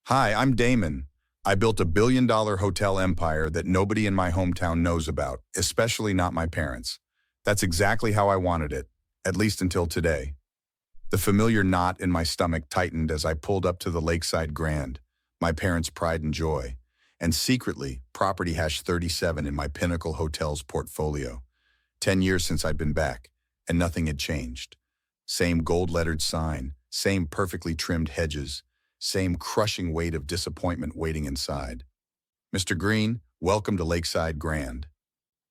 Hi, I'm Damon. I built a $1 billion hotel empire that nobody in my hometown knows about, especially not my parents. That's exactly how I wanted it, at least until today. The familiar knot in my stomach tightened as I pulled up to the Lakeside Grand, my parents' pride and joy, and secretly, property hash 37 in my Pinnacle Hotel's portfolio. 10 years since I'd been back, and nothing had changed. Same gold-lettered sign, same perfectly trimmed hedges, same crushing weight of disappointment waiting inside. "Mr. Green, welcome to Lakeside Grand."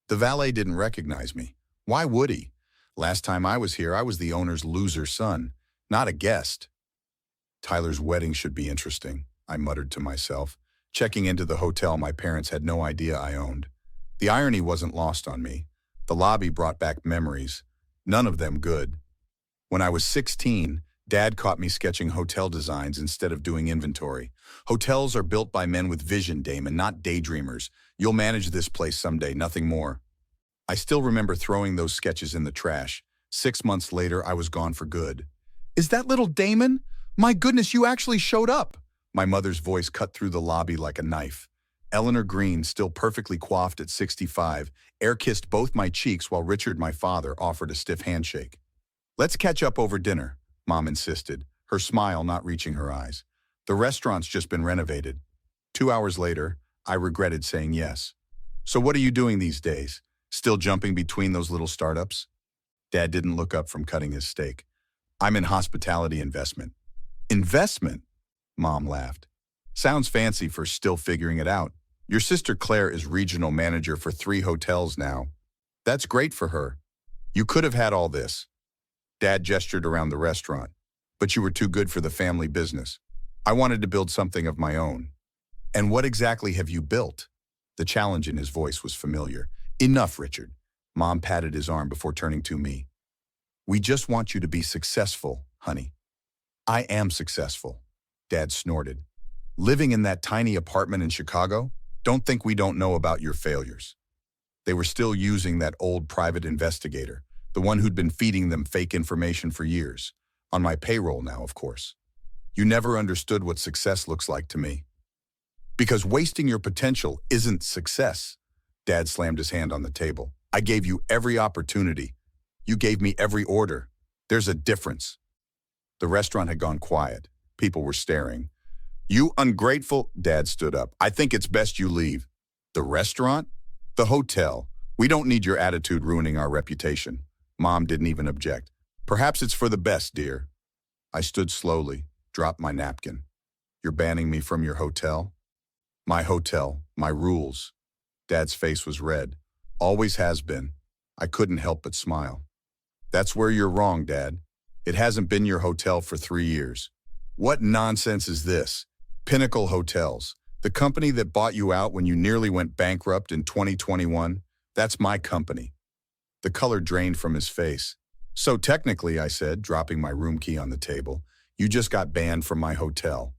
The valet didn't recognize me. Why would he? Last time I was here, I was the owner's loser son, not a guest. Tyler's wedding should be interesting, I muttered to myself, checking into the hotel my parents had no idea I owned. The irony wasn't lost on me. The lobby brought back memories, none of them good. When I was 16, Dad caught me sketching hotel designs instead of doing inventory. "Hotels are built by men with vision, Damon, not daydreamers. You'll manage this place someday, nothing more." I still remember throwing those sketches in the trash. 6 months later, I was gone for good. "Is that little Damon? My goodness, you actually showed up!" My mother's voice cut through the lobby like a knife. Eleanor Green, still perfectly coiffed at 65, air-kissed both my cheeks while Richard, my father, offered a stiff handshake. "Let's catch up over dinner," Mom insisted, her smile not reaching her eyes. "The restaurant's just been renovated." 2 hours later, I regretted saying yes. "So what are you doing these days? Still jumping between those little startups?" Dad didn't look up from cutting his steak. "I'm in hospitality investment." "Investment?" Mom laughed. "Sounds fancy for still figuring it out. Your sister Claire is regional manager for 3 hotels now. That's great for her. You could have had all this." Dad gestured around the restaurant. "But you were too good for the family business. I wanted to build something of my own." "And what exactly have you built?" The challenge in his voice was familiar. "Enough, Richard." Mom patted his arm before turning to me. "We just want you to be successful, honey." "I am successful," Dad snorted. "Living in that tiny apartment in Chicago? Don't think we don't know about your failures." They were still using that old private investigator, the one who'd been feeding them fake information for years. On my payroll now, of course. "You never understood what success looks like to me." "Because wasting your potential isn't success." Dad slammed his hand on the table. "I gave you every opportunity. You gave me every order. There's a difference." The restaurant had gone quiet. People were staring. "You ungrateful," Dad stood up. "I think it's best you leave." "The restaurant?" "The hotel. We don't need your attitude ruining our reputation." Mom didn't even object. "Perhaps it's for the best, dear." I stood slowly, dropped my napkin. "You're banning me from your hotel?" "My hotel, my rules." Dad's face was red. "Always has been." I couldn't help but smile. "That's where you're wrong, Dad. It hasn't been your hotel for 3 years. What nonsense is this? Pinnacle Hotels, the company that bought you out when you nearly went bankrupt in 2021, that's my company." The color drained from his face. "So technically," I said, dropping my room key on the table, "you just got banned from my hotel."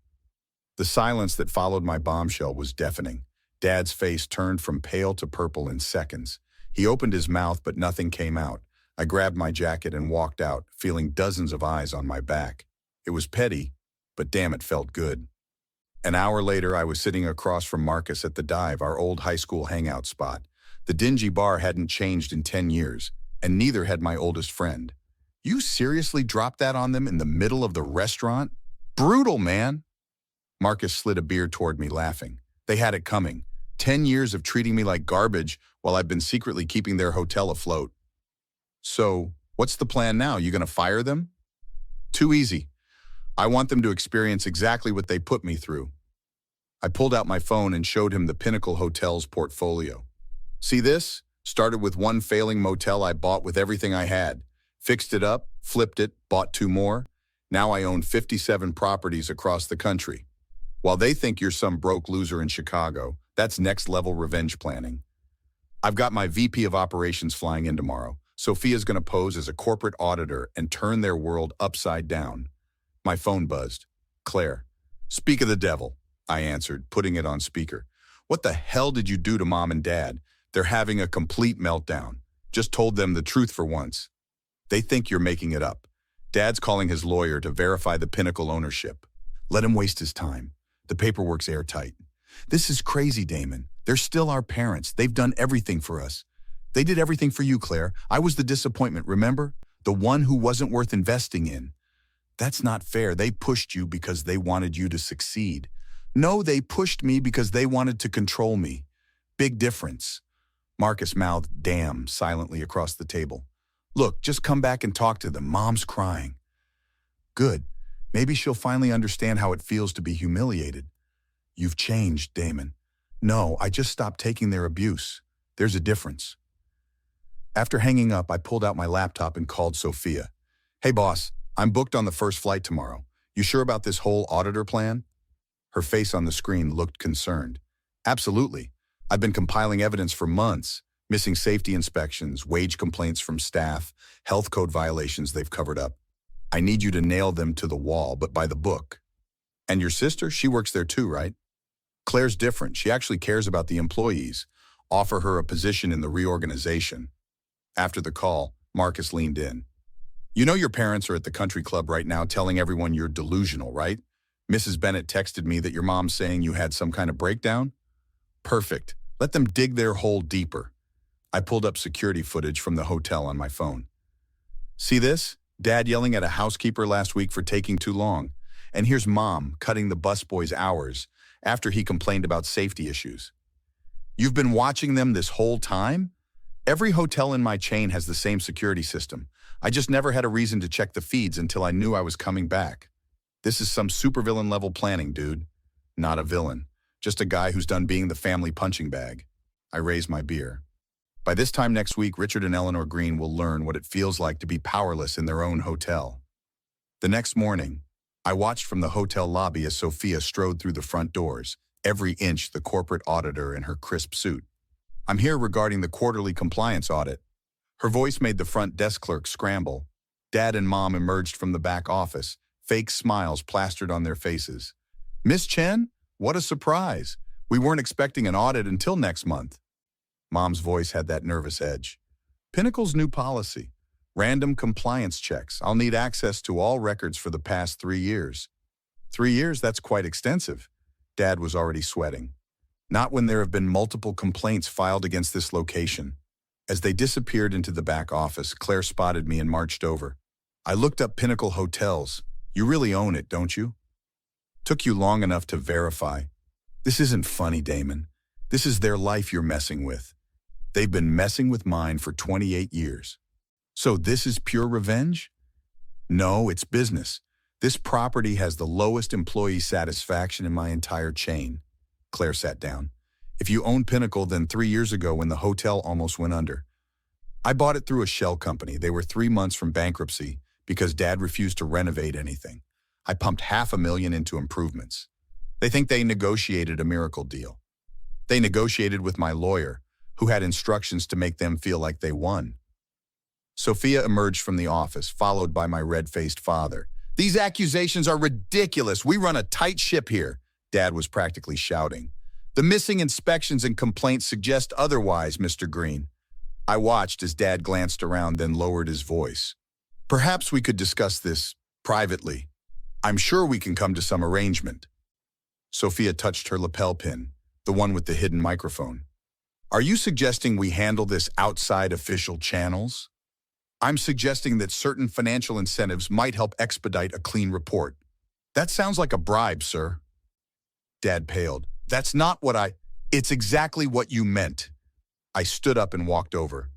The silence that followed my bombshell was deafening. Dad's face turned from pale to purple in seconds. He opened his mouth, but nothing came out. I grabbed my jacket and walked out, feeling dozens of eyes on my back. It was petty, but damn, it felt good. An hour later, I was sitting across from Marcus at the Dive, our old high school hangout spot. The dingy bar hadn't changed in 10 years, and neither had my oldest friend. "You seriously dropped that on them in the middle of the restaurant? Brutal, man." Marcus slid a beer toward me, laughing. They had it coming. 10 years of treating me like garbage while I've been secretly keeping their hotel afloat. "So, what's the plan now? You gonna fire them?" "Too easy. I want them to experience exactly what they put me through." I pulled out my phone and showed him the Pinnacle Hotel's portfolio. "See this? Started with one failing motel I bought with everything I had. Fixed it up, flipped it, bought 2 more. Now I own 57 properties across the country. While they think you're some broke loser in Chicago, that's next-level revenge planning. I've got my VP of Operations flying in tomorrow. Sophia's going to pose as a corporate auditor and turn their world upside down." My phone buzzed. "Claire." "Speak of the devil," I answered, putting it on speaker. "What the hell did you do to Mom and Dad? They're having a complete meltdown. Just told them the truth for once." "They think you're making it up. Dad's calling his lawyer to verify the Pinnacle ownership." "Let him waste his time. The paperwork's airtight. This is crazy, Damon. They're still our parents. They've done everything for us. They did everything for you, Claire. I was the disappointment, remember? The one who wasn't worth investing in. That's not fair. They pushed you because they wanted you to succeed. No, they pushed me because they wanted to control me. Big difference. Marcus mouthed damn silently across the table. Look, just come back and talk to them. Mom's crying. Good. Maybe she'll finally understand how it feels to be humiliated. You've changed, Damon. No, I just stopped taking their abuse. There's a difference. After hanging up, I pulled out my laptop and called Sophia. Hey, boss, I'm booked on the first flight tomorrow. You sure about this whole auditor plan? Her face on the screen looked concerned. Absolutely. I've been compiling evidence for months. Missing safety inspections, wage complaints from staff, health code violations they've covered up. I need you to nail them to the wall, but by the book. And your sister, she works there too, right? Claire's different. She actually cares about the employees. Offer her a position in the reorganization. After the call, Marcus leaned in. You know your parents are at the country club right now telling everyone you're delusional, right? Mrs. Bennett texted me that your mom's saying you had some kind of breakdown. Perfect. Let them dig their hole deeper. I pulled up security footage from the hotel on my phone. See this? Dad yelling at a housekeeper last week for taking too long. And here's Mom cutting the busboy's hours after he complained about safety issues. You've been watching them this whole time? Every hotel in my chain has the same security system. I just never had a reason to check the feeds until I knew I was coming back. This is some supervillain level planning, dude. Not a villain. Just a guy who's done being the family punching bag. I raised my beer. By this time next week, Richard and Eleanor Green will learn what it feels like to be powerless in their own hotel. The next morning, I watched from the hotel lobby as Sophia strode through the front doors, every inch the corporate auditor in her crisp suit. I'm here regarding the quarterly compliance audit. Her voice made the front desk clerk scramble. Dad and Mom emerged from the back office, fake smiles plastered on their faces. Miss Chen? What a surprise. We weren't expecting an audit until next month. Mom's voice had that nervous edge. Pinnacle's new policy. Random compliance checks. I'll need access to all records for the past 3 years. 3 years? That's quite extensive. Dad was already sweating. Not when there have been multiple complaints filed against this location. As they disappeared into the back office, Claire spotted me and marched over. I looked up Pinnacle Hotels. You really own it, don't you? Took you long enough to verify. This isn't funny, Damon. This is their life you're messing with. They've been messing with mine for 28 years. So this is pure revenge? No, it's business. This property has the lowest employee satisfaction in my entire chain. Claire sat down. If you own Pinnacle, then 3 years ago when the hotel almost went under. I bought it through a shell company. They were 3 months from bankruptcy because Dad refused to renovate anything. I pumped $500,000 into improvements. They think they negotiated a miracle deal. They negotiated with my lawyer, who had instructions to make them feel like they won. Sophia emerged from the office, followed by my red-faced father. These accusations are ridiculous. We run a tight ship here, Dad was practically shouting. The missing inspections and complaints suggest otherwise, Mr. Green. I watched as Dad glanced around, then lowered his voice. Perhaps we could discuss this privately. I'm sure we can come to some arrangement. Sophia touched her lapel pin, the one with the hidden microphone. Are you suggesting we handle this outside official channels? I'm suggesting that certain financial incentives might help expedite a clean report. That sounds like a bribe, sir. Dad paled. That's not what It's exactly what you meant. I stood up and walked over.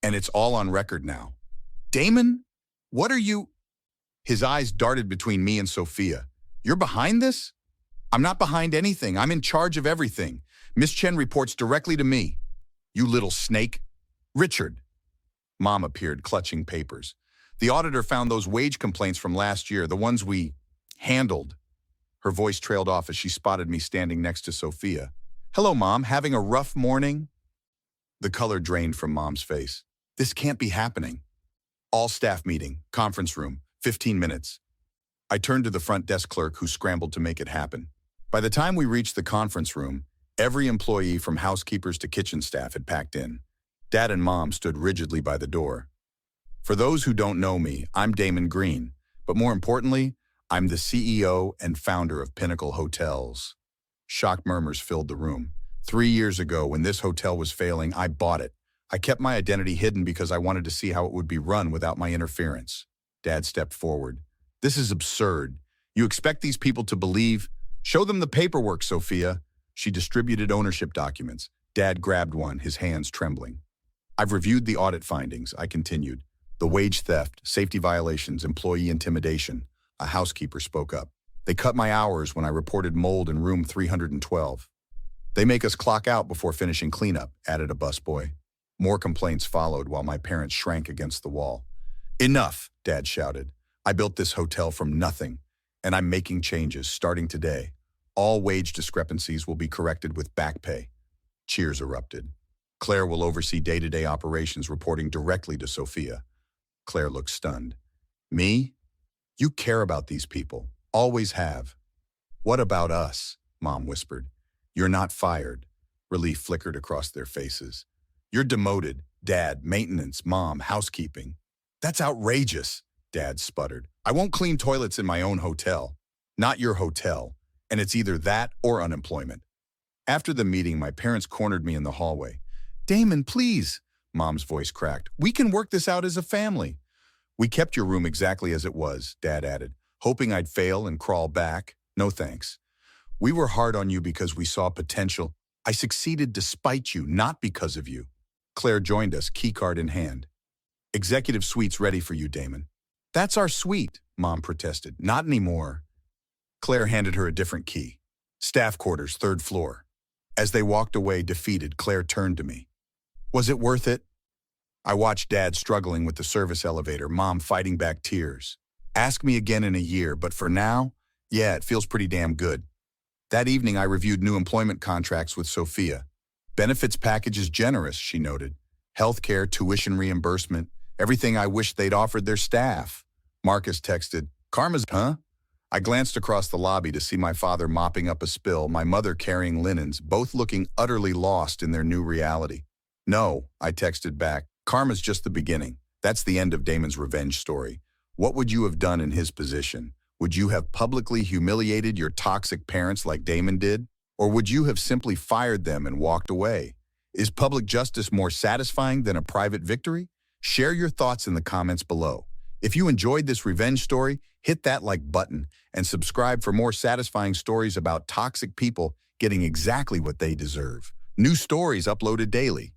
And it's all on record now. Damon, what are you? His eyes darted between me and Sophia. You're behind this? I'm not behind anything. I'm in charge of everything. Miss Chen reports directly to me. You little snake. Richard. Mom appeared, clutching papers. The auditor found those wage complaints from last year, the ones we handled. Her voice trailed off as she spotted me standing next to Sophia. Hello, Mom. Having a rough morning? The color drained from Mom's face. This can't be happening. All staff meeting, conference room, 15 minutes. I turned to the front desk clerk who scrambled to make it happen. By the time we reached the conference room, every employee from housekeepers to kitchen staff had packed in. Dad and Mom stood rigidly by the door. For those who don't know me, I'm Damon Green, but more importantly, I'm the CEO and founder of Pinnacle Hotels. Shocked murmurs filled the room. 3 years ago, when this hotel was failing, I bought it. I kept my identity hidden because I wanted to see how it would be run without my interference. Dad stepped forward. This is absurd. You expect these people to believe? Show them the paperwork, Sophia. She distributed ownership documents. Dad grabbed one, his hands trembling. I've reviewed the audit findings, I continued. The wage theft, safety violations, employee intimidation. A housekeeper spoke up. They cut my hours when I reported mold in room 312. They make us clock out before finishing cleanup, added a busboy. More complaints followed while my parents shrank against the wall. Enough, Dad shouted. I built this hotel from nothing, and I'm making changes starting today. All wage discrepancies will be corrected with back pay. Cheers erupted. Claire will oversee day-to-day operations, reporting directly to Sophia. Claire looked stunned. Me? You care about these people. Always have. What about us? Mom whispered. You're not fired. Relief flickered across their faces. You're demoted. Dad, maintenance, Mom, housekeeping. That's outrageous, Dad sputtered. I won't clean toilets in my own hotel. Not your hotel. And it's either that or unemployment. After the meeting, my parents cornered me in the hallway. Damon, please, Mom's voice cracked. We can work this out as a family. We kept your room exactly as it was, Dad added, hoping I'd fail and crawl back. No thanks. We were hard on you because we saw potential. I succeeded despite you, not because of you. Claire joined us, keycard in hand. Executive suite's ready for you, Damon. That's our suite, Mom protested. Not anymore. Claire handed her a different key. Staff quarters, 3rd floor. As they walked away defeated, Claire turned to me. Was it worth it? I watched Dad struggling with the service elevator, Mom fighting back tears. Ask me again in a year, but for now, yeah, it feels pretty damn good. That evening, I reviewed new employment contracts with Sophia. Benefits package is generous, she noted. Healthcare, tuition reimbursement, everything I wished they'd offered their staff. Marcus texted, Karma's, huh? I glanced across the lobby to see my father mopping up a spill, my mother carrying linens, both looking utterly lost in their new reality. No, I texted back. Karma's just the beginning. That's the end of Damon's revenge story. What would you have done in his position? Would you have publicly humiliated your toxic parents like Damon did? Or would you have simply fired them and walked away? Is public justice more satisfying than a private victory? Share your thoughts in the comments below. If you enjoyed this revenge story, hit that like button and subscribe for more satisfying stories about toxic people getting exactly what they deserve. New stories uploaded daily.